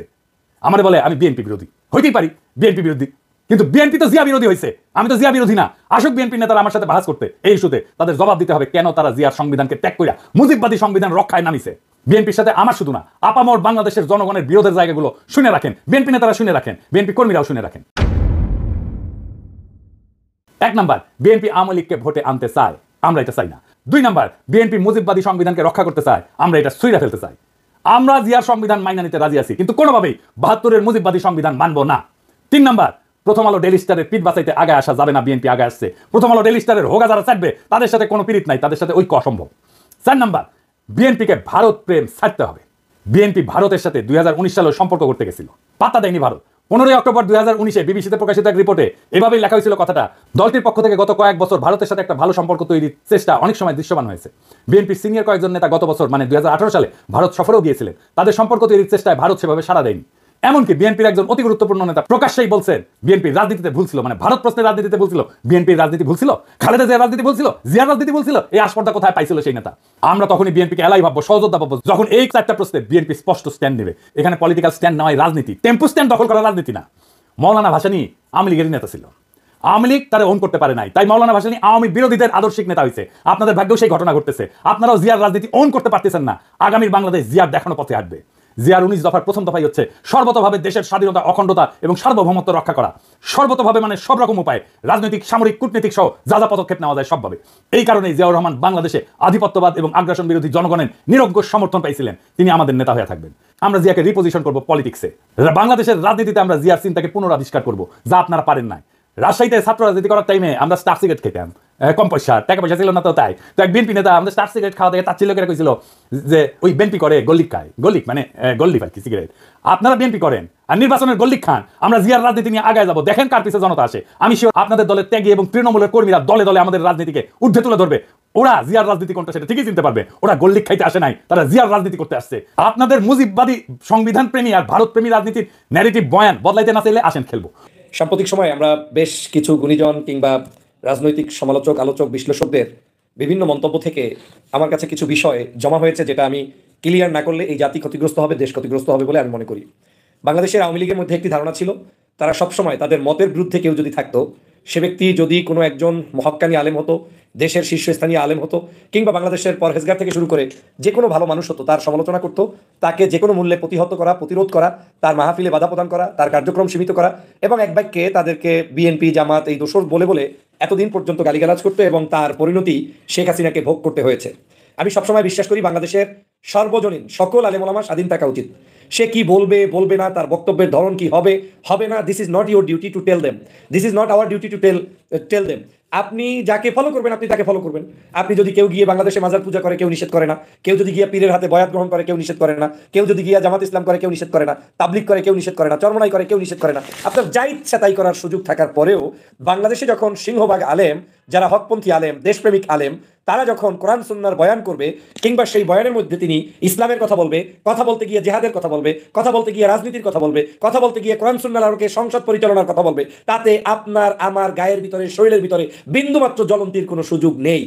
আমার বলে আমি বিএনপি বিরোধী হইতেই পারি, বিএনপি বিরোধী, কিন্তু বিএনপি তো জিয়া বিরোধী হয়েছে, আমি তো জিয়া বিরোধী না। আসুক বিএনপি নেতারা আমার সাথে বাহাস করতে, এই ইস্যুতে তাদের জবাব দিতে হবে কেন তারা জিয়ার সংবিধানকে ত্যাগ কইরা মুজিববাদী সংবিধান রক্ষায় নামিছে। বিএনপির সাথে আমার শুধু না আপামর বাংলাদেশের জনগণের বিরোধের জায়গাগুলো শুনে রাখেন, বিএনপি নেতারা শুনে রাখেন, বিএনপি কর্মীরাও শুনে রাখেন। ১ নাম্বার, বিএনপি আওয়ামী লীগকে ভোটে আনতে চায়, আমরা এটা চাই না। ২ নাম্বার, বিএনপি মুজিববাদী সংবিধানকে রক্ষা করতে চায়, আমরা এটা ছুঁড়ে ফেলতে চাই। আমরা জিয়ার সংবিধান মাইনা নিতে রাজি আছি, কিন্তু কোনোভাবেই ৭২-এর মুজিববাদী সংবিধান মানব না। ৩ নাম্বার, প্রথম আলো ডেইলি স্টারের পিঠ বাঁচাইতে আগে আসা যাবে না, বিএনপি আগে আসছে। প্রথম আলো ডেইলি স্টারের হোগা যারা চাটবে তাদের সাথে কোনো পীড়িত নাই, তাদের সাথে ঐক্য অসম্ভব। ৪ নাম্বার, বিএনপিকে ভারত প্রেম ছাড়তে হবে। বিএনপি ভারতের সাথে ২০১৯ সালে সম্পর্ক করতে গেছিল, পাত্তা দেয়নি ভারত। ১৫ই অক্টোবর ২০১৯-এ বিবিসিতে প্রকাশিত এক রিপোর্টে এভাবেই লেখা হয়েছিল কথাটা, দলটির পক্ষ থেকে গত কয়েক বছর ভারতের সাথে একটা ভালো সম্পর্ক তৈরির চেষ্টা অনেক সময় দৃশ্যমান হয়েছে। বিএনপির সিনিয়র কয়েকজন নেতা গত বছর মানে ২০১৮ সালে ভারত সফরেও গিয়েছিলেন, তাদের সম্পর্ক তৈরির চেষ্টায় ভারত সেভাবে সাড়া দেয়নি। এমনকি বিএনপির একজন অতি গুরুত্বপূর্ণ নেতা প্রকাশ্যেই বলছেন বিএনপির রাজনীতিতে ভুল ছিল, মানে ভারত প্রশ্নের রাজনীতিতে ভুল ছিল, বিএনপির রাজনীতি ভুল ছিল, খালেদা জিয়ার রাজনীতি ভুল ছিল, জিয়ার রাজনীতি ভুল ছিল। এই আস্পর্ধা কোথায় পাইছিল সেই নেতা? আমরা তখনই বিএনপিকে এলাই ভাববো, সহযোদ্ধা ভাববো, যখন এই ৪টা প্রশ্নে বিএনপি স্পষ্ট স্ট্যান্ড নেবে। এখানে পলিটিক্যাল স্ট্যান্ড নেওয়াই রাজনীতি, টেম্পু স্ট্যান্ড দখল করা রাজনীতি না। মৌলানা ভাসানী আওয়ামী লীগের নেতা ছিল, আওয়ামী লীগ তারা ওন করতে পারে নাই, তাই মৌলানা ভাসানী আওয়ামী বিরোধীদের আদর্শিক নেতা হয়েছে। আপনাদের ভাগ্যেও সেই ঘটনা ঘটতেছে, আপনারাও জিয়ার রাজনীতি ওন করতে পারতেছেন না। আগামীর বাংলাদেশ জিয়ার দেখানো পথে হাঁটবে। জিয়ার ১৯ দফার প্রথম দফাই হচ্ছে সর্বতভাবে দেশের স্বাধীনতা, অখণ্ডতা এবং সার্বভৌমত্ব রক্ষা করা। সর্বতভাবে মানে সব রকম উপায়ে, রাজনৈতিক, সামরিক, কূটনীতিক সহ যা যা পদক্ষেপ নেওয়া যায় সবভাবে। এই কারণেই জিয়াউর রহমান বাংলাদেশে আধিপত্যবাদ এবং আগ্রাসন বিরোধী জনগণের নিরঙ্কুশ সমর্থন পাইছিলেন, তিনি আমাদের নেতা হয়ে থাকবেন। আমরা জিয়াকে রিপোজিশন করবো পলিটিক্সে, বাংলাদেশের রাজনীতিতে আমরা জিয়ার চিন্তাকে পুনরাবিষ্কার করবো, যা আপনারা পারেন নাই। রাজশাহীতে ছাত্র রাজনীতি করার টাইমে আমরা স্টার সিগারেট খেতাম, কম পয়সা, টাকা পয়সা ছিল না, তো তাই তো এক বিএনপি নেতা আমাদের স্টার সিগারেট খাওয়া দেখে তার ছিল কইছিল যে ওই বিএনপি করে গল্লিক খায়, গল্লিক মানে গল্লিক আর কি সিগারেট, আপনারা বিএনপি করেন আর নির্বাচনের গল্লিক খান, আমরা জিয়ার রাজনীতি নিয়ে আগায় যাবো, দেখেন কার পিছে জনতা আসে। আমি শিওর আপনাদের দলের ত্যাগী এবং তৃণমূলের কর্মীরা দলে দলে আমাদের রাজনীতিকে ঊর্ধ্বে তুলে ধরবে। ওরা জিয়ার রাজনীতি কোনটা সেটা ঠিকই চিনতে পারবে, ওরা গল্লিক খাইতে আসে নাই, তারা জিয়ার রাজনীতি করতে আসছে। আপনাদের মুজিববাদী সংবিধান প্রেমী আর ভারত প্রেমী রাজনীতির ন্যারেটিভ বয়ান বদলাইতে না চাইলে আসেন খেলবো। সাম্প্রতিক সময়ে আমরা বেশ কিছু গুণীজন কিংবা রাজনৈতিক সমালোচক, আলোচক, বিশ্লেষকদের বিভিন্ন মন্তব্য থেকে আমার কাছে কিছু বিষয় জমা হয়েছে, যেটা আমি ক্লিয়ার না করলে এই জাতি ক্ষতিগ্রস্ত হবে, দেশ ক্ষতিগ্রস্ত হবে বলে আমি মনে করি। বাংলাদেশের আওয়ামী লীগের মধ্যে একটি ধারণা ছিল, তারা সবসময় তাদের মতের বিরুদ্ধে কেউ যদি থাকতো, সে ব্যক্তি যদি কোনো একজন মহাক্কানি আলেম হতো, দেশের শীর্ষস্থানীয় আলেম হতো, কিংবা বাংলাদেশের পরহেজগার থেকে শুরু করে যে কোনো ভালো মানুষ হতো, তার সমালোচনা করতো, তাকে যে কোনো মূল্যে প্রতিহত করা, প্রতিরোধ করা, তার মাহফিলে বাধা প্রদান করা, তার কার্যক্রম সীমিত করা, এবং এক বাক্যে তাদেরকে বিএনপি, জামাত এই দোসর বলে বলে এতদিন পর্যন্ত গালিগালাজ করতে এবং তার পরিণতি শেখ হাসিনাকে ভোগ করতে হয়েছে। আমি সবসময় বিশ্বাস করি বাংলাদেশের সর্বজনীন সকল আলেম ওলামা স্বাধীন থাকা উচিত। সে কি বলবে, বলবে না, তার বক্তব্যের ধরন কি হবে, হবে না, this is not your duty to tell them, this is not our duty to tell them. আপনি যাকে ফলো করবেন আপনি তাকে ফলো করবেন। আপনি যদি কেউ গিয়ে বাংলাদেশে মাজার পূজা করে কেউ নিষেধ করে না, কেউ যদি গিয়ে পীরের হাতে বয়াত গ্রহণ করে কেউ নিষেধ করে না, কেউ যদি গিয়ে জামাত ইসলাম করে কেউ নিষেধ করে না, তাবলিগ করে কেউ নিষেধ করে না, চরমনাই করে কেউ নিষেধ করে না। আপনার যা ইচ্ছা তাই করার সুযোগ থাকার পরেও বাংলাদেশে যখন সিংহভাগ আলেম, যারা হকপন্থী আলেম, দেশপ্রেমিক আলেম, তারা যখন কোরআন সুন্নাহর বয়ান করবে কিংবা সেই বয়ানের মধ্যে তিনি ইসলামের কথা বলবে, কথা বলতে গিয়ে জিহাদের কথা বলবে, কথা বলতে গিয়ে রাজনীতির কথা বলবে, কথা বলতে গিয়ে কোরআন সুন্নাহর আলোকে সংসদ পরিচালনার কথা বলবে, তাতে আপনার আমার গায়ের ভিতরে, শরীরের ভিতরে বিন্দুমাত্র জ্বলন্তির কোনো সুযোগ নেই।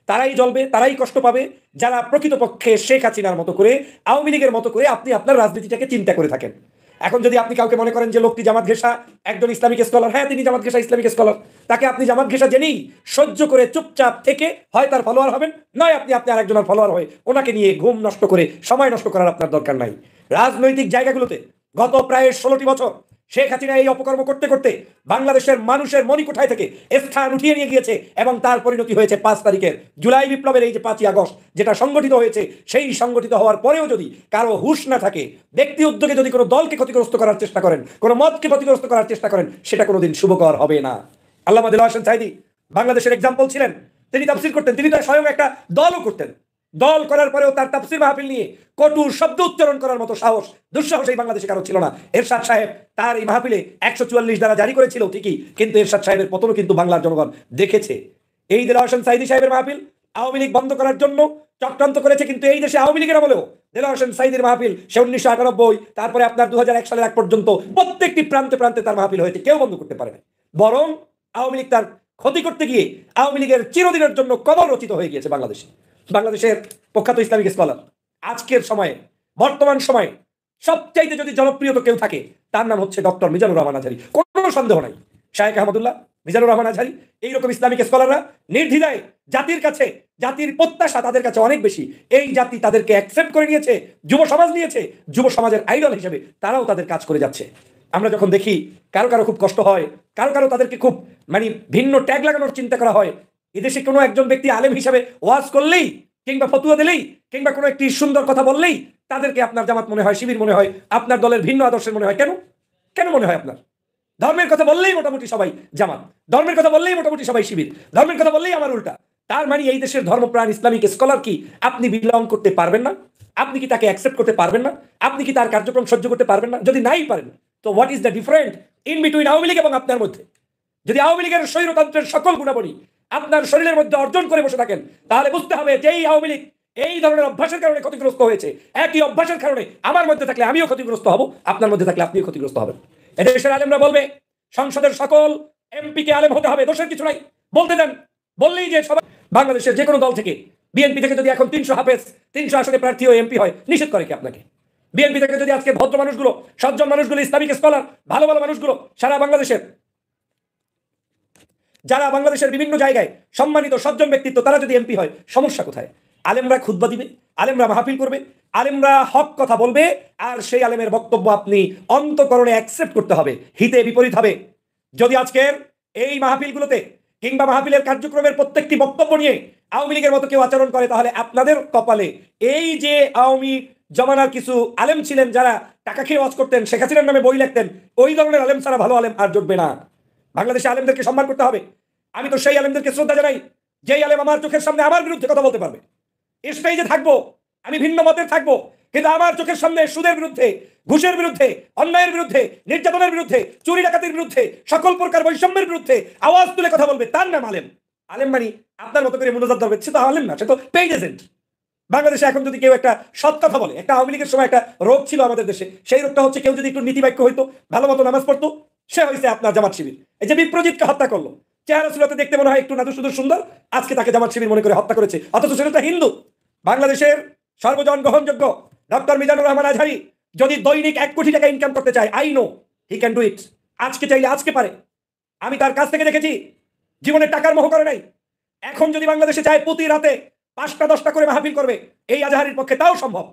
তারাই জ্বলবে, তারাই কষ্ট পাবে যারা প্রকৃতপক্ষে শেখ হাসিনার মতো করে, আওয়ামী লীগের মতো করে আপনি আপনার রাজনীতিটাকে চিন্তা করে থাকেন। এখন যদি আপনি কাউকে মনে করেন যে লোকটি জামাত ঘেঁষা একজন ইসলামিক স্কলার, হ্যাঁ তিনি জামাত ঘেঁষা ইসলামিক স্কলার, তাকে আপনি জামাত ঘেঁষা জেনেই সহ্য করে চুপচাপ থেকে হয় তার ফলোয়ার হবেন, নয় আপনি আরেকজনের ফলোয়ার হয়ে ওনাকে নিয়ে ঘুম নষ্ট করে সময় নষ্ট করার আপনার দরকার নাই। রাজনৈতিক জায়গাগুলোতে গত প্রায় 16টি বছর শেখ হাসিনা এই অপকর্ম করতে করতে বাংলাদেশের মানুষের মণিকোঠায় থেকে স্থান উঠিয়ে নিয়ে গিয়েছে এবং তার পরিণতি হয়েছে 5 তারিখের জুলাই বিপ্লবের এই যে 5ই আগস্ট যেটা সংগঠিত হয়েছে, সেই সংগঠিত হওয়ার পরেও যদি কারো হুঁশ না থাকে, ব্যক্তি উদ্যোগে যদি কোনো দলকে ক্ষতিগ্রস্ত করার চেষ্টা করেন, কোনো মতকে ক্ষতিগ্রস্ত করার চেষ্টা করেন, সেটা কোনোদিন শুভকর হবে না। আল্লামা দেলোয়ার হোসেন সাঈদী বাংলাদেশের এক্সাম্পল ছিলেন, তিনি তাফসীর করতেন, তিনি তো স্বয়ং একটা দলও করতেন। দল করার পরেও তার তাফসির মাহফিল নিয়ে কটু শব্দ উচ্চারণ করার মতো সাহস দুঃসাহস এই বাংলাদেশে কারো ছিল না। এরশাদ সাহেব তার এই মাহফিলে 144 দ্বারা জারি করেছিল ঠিকই, কিন্তু এরশাদ সাহেবের পতনও কিন্তু বাংলার জনগণ দেখেছে। এই দেলোয়ার হোসেন সাইদী সাহেবের মাহফিল আওয়ামী লীগ বন্ধ করার জন্য চক্রান্ত করেছে, কিন্তু এই দেশে আওয়ামী লীগের আমলেও দেলোয়ার হোসেন সাইদীর মাহফিল সে 1998 তারপরে আপনার 2001 সালের আগ পর্যন্ত প্রত্যেকটি প্রান্তে প্রান্তে তার মাহফিল হয়েছে, কেউ বন্ধ করতে পারে না। বরং আওয়ামী লীগ তার ক্ষতি করতে গিয়ে আওয়ামী লীগের চিরদিনের জন্য কবর রচিত হয়ে গিয়েছে বাংলাদেশে। বাংলাদেশের প্রখ্যাত ইসলামিক স্কলার আজকের সময়ে বর্তমান সময়ে সবচাইতে যদি জনপ্রিয় কেউ থাকে তার নাম হচ্ছে ডক্টর মিজানুর রহমান আজহারী, কোনো সন্দেহ নাই। শায়েখ আহমদুল্লাহ, মিজানুর রহমান আজহারী, এইরকম ইসলামিক স্কলাররা নির্দ্বিধায় জাতির কাছে, জাতির প্রত্যাশা তাদের কাছে অনেক বেশি। এই জাতি তাদেরকে অ্যাকসেপ্ট করে নিয়েছে, যুব সমাজ নিয়েছে, যুব সমাজের আইডল হিসেবে তারাও তাদের কাজ করে যাচ্ছে। আমরা যখন দেখি কারো কারো খুব কষ্ট হয়, কারো কারো তাদেরকে খুব ভিন্ন ট্যাগ লাগানোর চিন্তা করা হয়। এদেশে কোনো একজন ব্যক্তি আলেম হিসাবে ওয়াজ করলেই কিংবা ফতুয়া দিলেই কিংবা কোনো একটি সুন্দর কথা বললেই তাদেরকে আপনার জামাত মনে হয়, শিবির মনে হয়, আপনার দলের ভিন্ন আদর্শের মনে হয়। কেন কেন মনে হয় আপনার? ধর্মের কথা বললেই মোটামুটি সবাই জামাত, ধর্মের কথা বললেই মোটামুটি সবাই শিবির, ধর্মের কথা বললেই আমার উল্টা। তার মানে এই দেশের ধর্মপ্রাণ ইসলামিক স্কলার কি আপনি বিলং করতে পারবেন না? আপনি কি তাকে অ্যাকসেপ্ট করতে পারবেন না? আপনি কি তার কার্যক্রম সহ্য করতে পারবেন না? যদি নাই পারেন তো what is the different in between Awami League এবং আপনার মধ্যে? যদি আওয়ামী লীগের স্বৈরতন্ত্রের সকল গুণাবলী আপনার শরীরের মধ্যে অর্জন করে বসে থাকেন, তাহলে বুঝতে হবে যে এই আওয়ামী লীগ এই ধরনের অভ্যাসের কারণে ক্ষতিগ্রস্ত হয়েছে। একই অভ্যাসের কারণে আমার মধ্যে থাকলে আমিও ক্ষতিগ্রস্ত হব, আপনার মধ্যে থাকলে আপনিও ক্ষতিগ্রস্ত হবেন। এদেশের আলেমরা বলবে সংসদের সকল এমপি কে আলেম হতে হবে, দোষের কিছু নাই, বলতে দেন। বললেই যে সবাই বাংলাদেশের যে কোনো দল থেকে, বিএনপি থেকে যদি এখন 300 হাফেজ 300 আসনে প্রার্থী হয়ে এমপি হয়, নিষেধ করে কি আপনাকে? বিএনপি থেকে যদি আজকে ভদ্র মানুষগুলো, সজ্জন মানুষগুলো, ইসলামিক স্কলার, ভালো ভালো মানুষগুলো সারা বাংলাদেশের, যারা বাংলাদেশের বিভিন্ন জায়গায় সম্মানিত সজ্জন ব্যক্তিত্ব, তারা যদি এমপি হয়, সমস্যা কোথায়? আলেমরা খুতবা দিবে, আলেমরা মাহফিল করবে, আলেমরা হক কথা বলবে, আর সেই আলেমের বক্তব্য আপনি অন্তঃকরণে অ্যাকসেপ্ট করতে হবে, হিতে বিপরীত হবে। যদি আজকের এই মাহফিলগুলোতে কিংবা মাহফিলের কার্যক্রমের প্রত্যেকটি বক্তব্য নিয়ে আওয়ামী লীগের মতো কেউ আচরণ করে, তাহলে আপনাদের কপালে এই যে আওয়ামী জমানার কিছু আলেম ছিলেন যারা টাকা খেয়ে ওয়াজ করতেন, শেখ হাসিনার নামে বই লিখতেন, ওই ধরনের আলেম ছাড়া ভালো আলেম আর জুটবে না। বাংলাদেশে আলেমদেরকে সম্মান করতে হবে। আমি তো সেই আলেমদেরকে শ্রদ্ধা জানাই যেই আলেম আমার চোখের সামনে আমার বিরুদ্ধে কথা বলতে পারবে। স্টেজে থাকবো, আমি ভিন্ন মতের থাকবো, কিন্তু আমার চোখের সামনে সুদের বিরুদ্ধে, ঘুষের বিরুদ্ধে, অন্যায়ের বিরুদ্ধে, নির্যাতনের বিরুদ্ধে, চুরি ডাকাতির বিরুদ্ধে, সকল প্রকার বৈষম্যের বিরুদ্ধে আওয়াজ তুলে কথা বলবে, তার নাম আলেম। আলেম মানে আপনার মতো করে মুনাজাত ধরবে, সে তো আলেম না, সে তো পেইড এজেন্ট। বাংলাদেশে এখন যদি কেউ একটা সৎ কথা বলে, একটা আওয়ামী লীগের সময় একটা রোগ ছিল আমাদের দেশে, সেই রোগটা হচ্ছে কেউ যদি একটু নীতিবাক্য হইতো, ভালো মতো নামাজ পড়তো, সে হয়েছে আপনার জামাত শিবির। এই যে বিপ্রজিৎকে হত্যা করলো, চেহারা সুরাতে দেখতে মনে হয় একটু নাদু সুদূর সুন্দর, আজকে তাকে জামাত শিবির মনে করে হত্যা করেছে, অথচ সেটা হিন্দু। বাংলাদেশের সর্বজন গ্রহণযোগ্য ডক্টর মিজানুর রহমান আজহারী যদি দৈনিক 1 কোটি টাকা ইনকাম করতে চায়, I know he can do it. আজকে চাইলে আজকে পারে, আমি তার কাছ থেকে দেখেছি, জীবনে টাকার মোহ করে নাই। এখন যদি বাংলাদেশে চায় প্রতি রাতে 5টা 10টা করে মাহফিল করবে, এই আজহারীর পক্ষে তাও সম্ভব।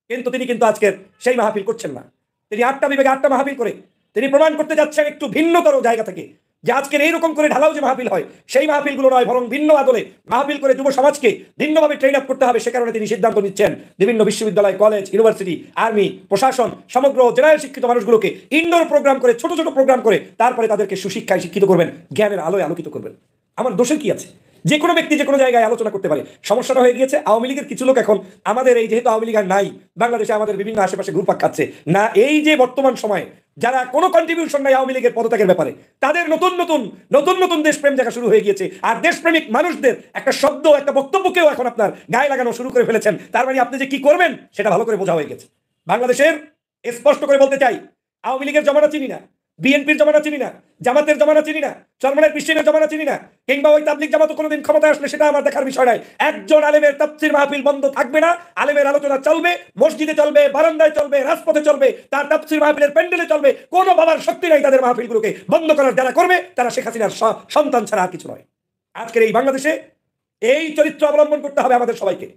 কিন্তু তিনি কিন্তু আজকের সেই মাহফিল করছেন না। তিনি 8টা বিভাগে 8টা মাহফিল করে তিনি প্রমাণ করতে যাচ্ছেন একটু ভিন্নতর জায়গা থেকে, যে আজকের এইরকম করে ঢালাও যে মাহফিল হয়, সেই মাহফিলগুলো নয়, বরং ভিন্ন আদলে মাহফিল করে যুব সমাজকে ভিন্নভাবে ট্রেন আপ করতে হবে। সে কারণে তিনি সিদ্ধান্ত নিচ্ছেন বিভিন্ন বিশ্ববিদ্যালয়, কলেজ, ইউনিভার্সিটি, আর্মি, প্রশাসন, সমগ্র জেনারেল শিক্ষিত মানুষগুলোকে ইনডোর প্রোগ্রাম করে, ছোট ছোট প্রোগ্রাম করে তারপরে তাদেরকে সুশিক্ষায় শিক্ষিত করবেন, জ্ঞানের আলোয় আলোকিত করবেন। আমার দোষের কি আছে? যে কোনো ব্যক্তি যে কোনো জায়গায় আলোচনা করতে পারে। সমস্যাটা হয়ে গিয়েছে আওয়ামী লীগের কিছু লোক এখন আমাদের এই, যেহেতু আওয়ামী লীগ আর নাই বাংলাদেশে, আমাদের বিভিন্ন আশেপাশে ঘুরপাক খাচ্ছে না। এই যে বর্তমান সময়ে যারা কোনো কন্ট্রিবিউশন নাই আওয়ামী লীগের পদত্যাগের ব্যাপারে, তাদের নতুন নতুন দেশপ্রেম জায়গা শুরু হয়ে গিয়েছে। আর দেশপ্রেমিক মানুষদের একটা শব্দ, একটা বক্তব্যকেও এখন আপনার গায়ে লাগানো শুরু করে ফেলেছেন। তার মানে আপনি যে কি করবেন সেটা ভালো করে বোঝা হয়ে গেছে। বাংলাদেশের স্পষ্ট করে বলতে চাই, আওয়ামী লীগের জমানা চিনি না, বিএনপির জমানা চিনি না, জামাতের জমানা চিনি না, চরমনের পিসিনের জমানা চিনি না, কিংবা ওই তাবলিগ জামাত কোনোদিন ক্ষমতায় আসলে সেটা আমার দেখার বিষয় নয়। একজন আলেমের তাফসীর মাহফিল বন্ধ থাকবে না, আলেমের আলোচনা চলবে, মসজিদে চলবে, বারান্দায় চলবে, রাজপথে চলবে, তার তাফসীর মাহফিলের প্যান্ডেলে চলবে। কোনো বাবার শক্তি নাই তাদের মাহফিলগুলোকে বন্ধ করার। যারা করবে তারা শেখ হাসিনার সন্তান ছাড়া আর কিছু নয়। আজকের এই বাংলাদেশে এই চরিত্র অবলম্বন করতে হবে আমাদের সবাইকে।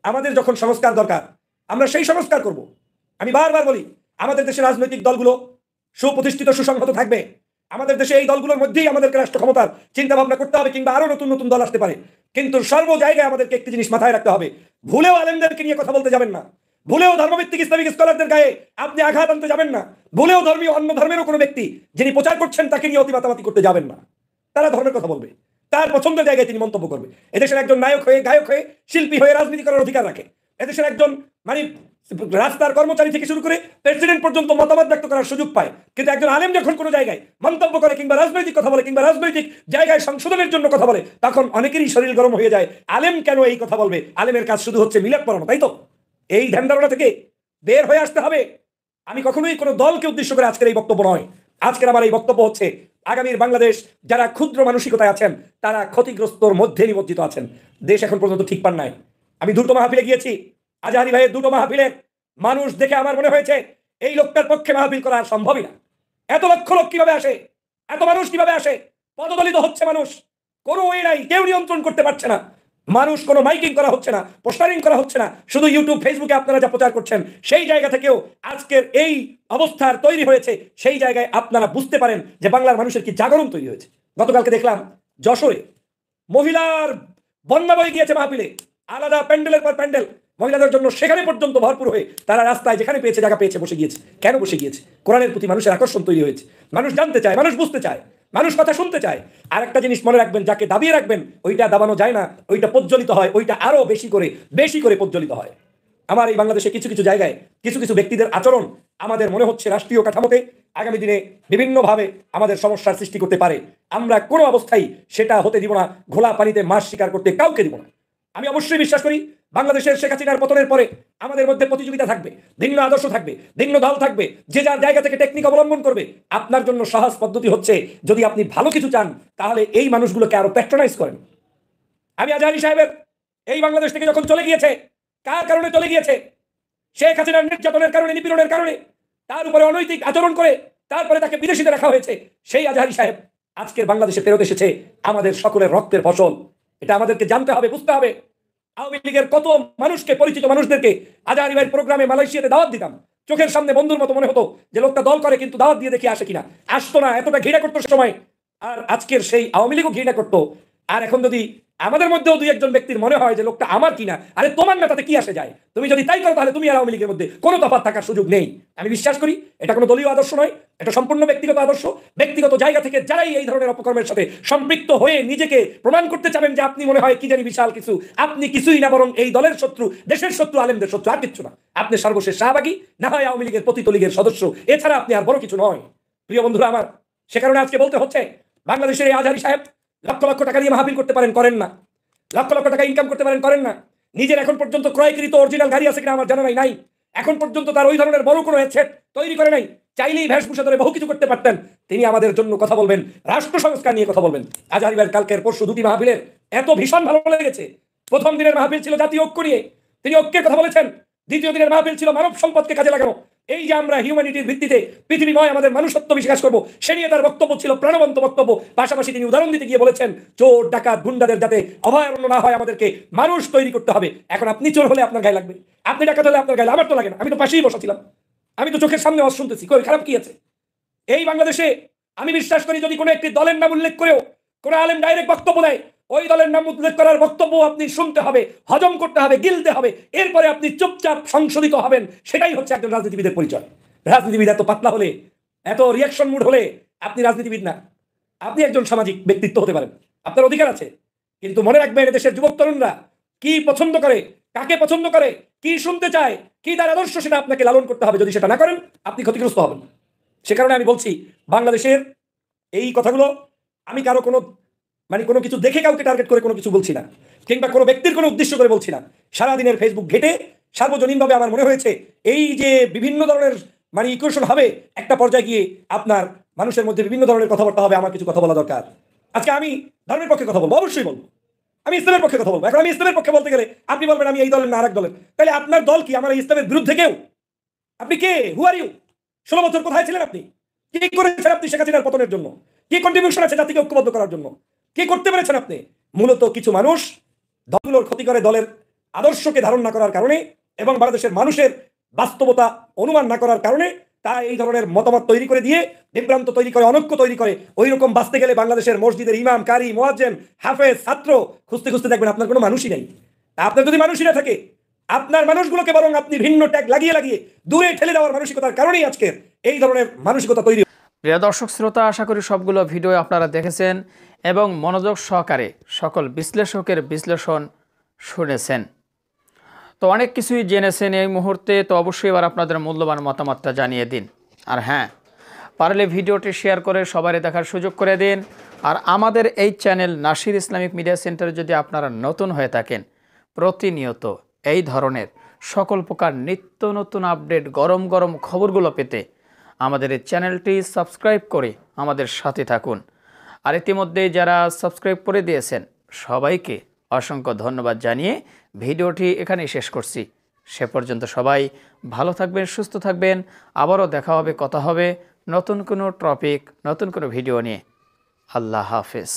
আমাদের যখন সংস্কার দরকার, আমরা সেই সংস্কার করব। আমি বারবার বলি, আমাদের দেশের রাজনৈতিক দলগুলো সুপ্রতিষ্ঠিত, সুসংহত থাকবে। আমাদের দেশে এই দলগুলোর মধ্যেই আমাদেরকে রাষ্ট্র ক্ষমতার চিন্তা ভাবনা করতে হবে, কিংবা আরো নতুন দল আসতে পারে। কিন্তু সর্ব জায়গায় আমাদেরকে একটি জিনিস মাথায় রাখতে হবে, ভুলেও আলেমদেরকে নিয়ে কথা বলতে যাবেন না, ভুলেও ধর্মভিত্তিক ইসলামিক স্কলারদের গায়ে আপনি আঘাত আনতে যাবেন না, ভুলেও ধর্মীয় অন্য ধর্মেরও কোনো ব্যক্তি যিনি প্রচার করছেন তাকে নিয়ে অতি মাতামাতি করতে যাবেন না। তারা ধর্মের কথা বলবে, তার পছন্দের জায়গায় তিনি মন্তব্য করবে। এদেশের একজন নায়ক হয়ে, গায়ক হয়ে, শিল্পী হয়ে রাজনীতি করার অধিকার রাখে। এদেশের একজন মানে রাস্তার কর্মচারী থেকে শুরু করে প্রেসিডেন্ট পর্যন্ত মতামত ব্যক্ত করার সুযোগ পায়। কিন্তু একজন আলেম যখন কোনো জায়গায় মন্তব্য করে কিংবা রাজনৈতিক কথা বলে কিংবা রাজনৈতিক জায়গায় সংশোধনের জন্য কথা বলে, তখন অনেকেরই শরীর গরম হয়ে যায়। আলেম কেন এই কথা বলবে? আলেমের কাজ শুধু হচ্ছে মিলাদ পড়ানো, তাই তো? এই ধ্যান ধারণা থেকে বের হয়ে আসতে হবে। আমি কখনোই কোনো দলকে উদ্দেশ্য করে আজকের এই বক্তব্য নয়। আজকের আমার এই বক্তব্য হচ্ছে আগামীর বাংলাদেশ যারা ক্ষুদ্র মানসিকতায় আছেন তারা ক্ষতিগ্রস্তর মধ্যে নিমজ্জিত আছেন। দেশ এখন পর্যন্ত ঠিক পান নাই। আমি দুটো মাহফিলে গিয়েছি, আজহারি ভাইয়ের দুটো মাহফিলের মানুষ দেখে আমার মনে হয়েছে এই লোকটার পক্ষে মাহফিল করা সম্ভবই না। এত লক্ষ লোক কিভাবে আসে, এত মানুষ কিভাবে আসে? পদদলিত হচ্ছে মানুষ, কোনো ওয়ে নাই, কেউ নিয়ন্ত্রণ করতে পারছে না মানুষ। কোনো মাইকিং করা হচ্ছে না, পোস্টারিং করা হচ্ছে না, শুধু ইউটিউব ফেসবুকে আপনারা যা প্রচার করছেন সেই জায়গা থেকেও আজকের এই অবস্থার তৈরি হয়েছে। সেই জায়গায় আপনারা বুঝতে পারেন যে বাংলার মানুষের কি জাগরণ তৈরি হয়েছে। গতকালকে দেখলাম যশোরে মহিলার বন্যা বয়ে গিয়েছে মাহফিলে, আলাদা প্যান্ডেলের পর প্যান্ডেল মহিলাদের জন্য, সেখানে পর্যন্ত ভরপুর হয়ে তারা রাস্তায় যেখানে পেয়েছে জায়গা পেয়েছে বসে গিয়েছে। কেন বসে গিয়েছে? কোরআনের প্রতি মানুষের আকর্ষণ তৈরি হয়েছে। মানুষ জানতে চায়, মানুষ বুঝতে চায়, মানুষ কথা শুনতে চায়। আর একটা জিনিস মনে রাখবেন, যাকে দাবিয়ে রাখবেন ওইটা দাবানো যায় না, ওইটা প্রজ্বলিত হয়, ওইটা আরো বেশি করে প্রজ্বলিত হয়। আমার এই বাংলাদেশে কিছু কিছু জায়গায় কিছু কিছু ব্যক্তিদের আচরণ আমাদের মনে হচ্ছে রাষ্ট্রীয় কাঠামোতে আগামী দিনে বিভিন্নভাবে আমাদের সমস্যার সৃষ্টি করতে পারে। আমরা কোনো অবস্থায় সেটা হতে দিব না। ঘোলা পানিতে মাছ শিকার করতে কাউকে দিব না। আমি অবশ্যই বিশ্বাস করি বাংলাদেশের শেখ হাসিনার পতনের পরে আমাদের মধ্যে প্রতিযোগিতা থাকবে, ভিন্ন আদর্শ থাকবে, ভিন্ন দল থাকবে, যে যার জায়গা থেকে টেকনিক অবলম্বন করবে। আপনার জন্য সহজ পদ্ধতি হচ্ছে, যদি আপনি ভালো কিছু চান তাহলে এই মানুষগুলোকে আরো প্যাট্রোনাইজ করেন। আমি আজহারি সাহেবের এই বাংলাদেশ থেকে যখন চলে গিয়েছে, কার কারণে চলে গিয়েছে? শেখ হাসিনার নির্যাতনের কারণে, নিপীড়নের কারণে, তার উপরে অনৈতিক আচরণ করে তারপরে তাকে বিদেশিতে রাখা হয়েছে। সেই আজহারি সাহেব আজকের বাংলাদেশে ফেরত এসেছে, আমাদের সকলের রক্তের ফসল। এটা আমাদেরকে জানতে হবে, বুঝতে হবে। আওয়ামী লীগের কত মানুষকে, পরিচিত মানুষদেরকে আজহারি ভাইয়ের প্রোগ্রামে মালয়েশিয়াতে দাওয়াত দিতাম। চোখের সামনে বন্ধুর মতো মনে হতো যে লোকটা দল করে, কিন্তু দাওয়াত দিয়ে দেখি আসে কিনা। আসতো না, এতটা ঘৃণা করতো সময়। আর আজকের সেই আওয়ামী লীগও ঘৃণা করতো। আর এখন যদি আমাদের মধ্যেও দুই একজন ব্যক্তির মনে হয় যে লোকটা আমার কিনা, আরে তোমার না, তাতে কি আসে যায়? তুমি যদি তাই করো তাহলে তুমি আর আওয়ামী লীগের মধ্যে কোনো তফাৎ থাকার সুযোগ নেই। আমি বিশ্বাস করি এটা কোনো দলীয় আদর্শ নয়, এটা সম্পূর্ণ ব্যক্তিগত আদর্শ। ব্যক্তিগত জায়গা থেকে যারাই এই ধরনের অপকর্মের সাথে সম্পৃক্ত হয়ে নিজেকে প্রমাণ করতে চাবেন যে আপনি মনে হয় কি জানি বিশাল কিছু, আপনি কিছুই না, বরং এই দলের শত্রু, দেশের শত্রু, আলেমদের শত্রু, আর কিচ্ছু না। আপনি সর্বশেষ শাহবাগী, না হয় আওয়ামী লীগের পতিত লীগের সদস্য, এছাড়া আপনি আর বড় কিছু নয়। প্রিয় বন্ধুরা আমার, সে কারণে আজকে বলতে হচ্ছে বাংলাদেশের এই আজহারি সাহেব লক্ষ লক্ষ টাকা দিয়ে মাহফিল করতে পারেন, করেন না। লক্ষ লক্ষ টাকা ইনকাম করতে পারেন, করেন না। নিজের এখন পর্যন্ত ক্রয়কৃত অরিজিনাল গাড়ি আছে কিনা আমার জানা নাই। এখন পর্যন্ত তার ওই ধরনের বড় কোনো হেডসেট তৈরি করে নাই। চাইলেই ভেষভূষা ধরে বহু কিছু করতে পারতেন। তিনি আমাদের জন্য কথা বলবেন, রাষ্ট্র সংস্কার নিয়ে কথা বলবেন। আজহারি ভাইয়ের কালকের পরশু দুটি মাহফিলের এত ভীষণ ভালো লেগেছে। প্রথম দিনের মাহফিল ছিল জাতীয় ঐক্য নিয়ে, তিনি ঐক্যের কথা বলেছেন। দ্বিতীয় দিনের মাহফিল ছিল মানব সম্পদকে কাজে লাগানো, এই যে আমরা হিউম্যানিটির ভিত্তিতে পৃথিবীময় আমাদের মানুষত্ব বিকাশ করবো, সে নিয়ে তার বক্তব্য ছিল প্রাণবন্ত বক্তব্য। পাশাপাশি তিনি উদাহরণ দিতে গিয়ে বলেছেন চোর ডাকাত গুন্ডাদের যাতে অভয়ারণ্য না হয়, আমাদেরকে মানুষ তৈরি করতে হবে। এখন আপনি চোর হলে আপনার গায়ে লাগবে, আপনি ডাকাত হলে আপনার গায়ে, আমার তো লাগে না। আমি তো পাশেই বসাছিলাম, আমি তো চোখের সামনে আওয়াজ শুনতেছি, কই খারাপ কি আছে? এই বাংলাদেশে আমি বিশ্বাস করি যদি কোনো একটি দলের নাম উল্লেখ করেও কোনো আলেম ডাইরেক্ট বক্তব্য দেয়, ওই দলের নাম উল্লেখ করার বক্তব্য আপনি শুনতে হবে, হজম করতে হবে, গিলতে হবে, এরপরে আপনি চুপচাপ সংশোধিত হবেন। সেটাই হচ্ছে একজন রাজনীতিবিদের পরিচয়। রাজনীতিবিদ এত পাতলা হলে, এত রিয়াকশন মুড হলে আপনি রাজনীতিবিদ না। আপনি একজন সামাজিক ব্যক্তিত্ব হতে পারেন, আপনার অধিকার আছে। কিন্তু মনে রাখবেন দেশের যুবক তরুণরা কি পছন্দ করে, কাকে পছন্দ করে, কি শুনতে চায়, কি তার আদর্শ, সেটা আপনাকে লালন করতে হবে। যদি সেটা না করেন আপনি ক্ষতিগ্রস্ত হবেন। সে কারণে আমি বলছি বাংলাদেশের এই কথাগুলো আমি কারো কোনো কিছু দেখে কাউকে টার্গেট করে কোনো কিছু বলছি না, কিংবা কোনো ব্যক্তির কোনো উদ্দেশ্য করে বলছি না। সারাদিনের ফেসবুক ঘেটে সার্বজনীনভাবে আমার মনে হয়েছে এই যে বিভিন্ন ধরনের ইকুয়েশন হবে, একটা পর্যায়ে গিয়ে আপনার মানুষের মধ্যে বিভিন্ন ধরনের কথাবার্তা হবে। আমার কিছু কথা বলা দরকার। আজকে আমি ধর্মের পক্ষে কথা বলবো, অবশ্যই বলবো। আমি ইসলামের পক্ষে কথা বলবো। এখন আমি ইসলামের পক্ষে বলতে গেলে আপনি বলবেন আমি এই দলের না আরেক দলের। তাহলে আপনার দল কি আমার ইসলামের বিরুদ্ধে কেউ? আপনি কে? হু আর ইউ? 16 বছর কোথায় ছিলেন আপনি? কি করেছেন আপনি শেখ হাসিনার পতনের জন্য? কি কন্ট্রিবিউশন আছে জাতিকে ঐক্যবদ্ধ করার জন্য? কি করতে পেরেছেন আপনি? মূলত কিছু মানুষ দলগুলোর ক্ষতি করে, দলের আদর্শকে ধারণ না করার কারণে এবং বাংলাদেশের মানুষের বাস্তবতা অনুমান না করার কারণে তারা এই ধরনের মতামত তৈরি করে দিয়ে বিভ্রান্ত তৈরি করে, অনৈক্য তৈরি করে। ওই রকম বাঁচতে গেলে বাংলাদেশের মসজিদের ইমাম, কারি, মুয়াজ্জিন, হাফেজ, ছাত্র খুঁজতে খুঁজতে দেখবেন আপনার কোনো মানুষই নেই। আপনার যদি মানুষই না থাকে, আপনার মানুষগুলোকে বরং আপনি ভিন্ন ট্যাগ লাগিয়ে লাগিয়ে দূরে ঠেলে দেওয়ার মানসিকতার কারণেই আজকের এই ধরনের মানসিকতা তৈরি। প্রিয় দর্শক শ্রোতা, আশা করি সবগুলো ভিডিও আপনারা দেখেছেন এবং মনোযোগ সহকারে সকল বিশ্লেষকের বিশ্লেষণ শুনেছেন। তো অনেক কিছুই জেনেছেন এই মুহূর্তে, তো অবশ্যই এবার আপনাদের মূল্যবান মতামতটা জানিয়ে দিন। আর হ্যাঁ, পারলে ভিডিওটি শেয়ার করে সবারই দেখার সুযোগ করে দিন। আর আমাদের এই চ্যানেল নাসির ইসলামিক মিডিয়া সেন্টারে যদি আপনারা নতুন হয়ে থাকেন, প্রতিনিয়ত এই ধরনের সকল প্রকার নিত্য নতুন আপডেট, গরম গরম খবরগুলো পেতে আমাদের এই চ্যানেলটি সাবস্ক্রাইব করে আমাদের সাথে থাকুন। আর ইতিমধ্যে যারা সাবস্ক্রাইব করে দিয়েছেন সবাইকে অসংখ্য ধন্যবাদ জানিয়ে ভিডিওটি এখানেই শেষ করছি। সে পর্যন্ত সবাই ভালো থাকবেন, সুস্থ থাকবেন। আবারও দেখা হবে, কথা হবে নতুন কোনো টপিক, নতুন কোনো ভিডিও নিয়ে। আল্লাহ হাফেজ।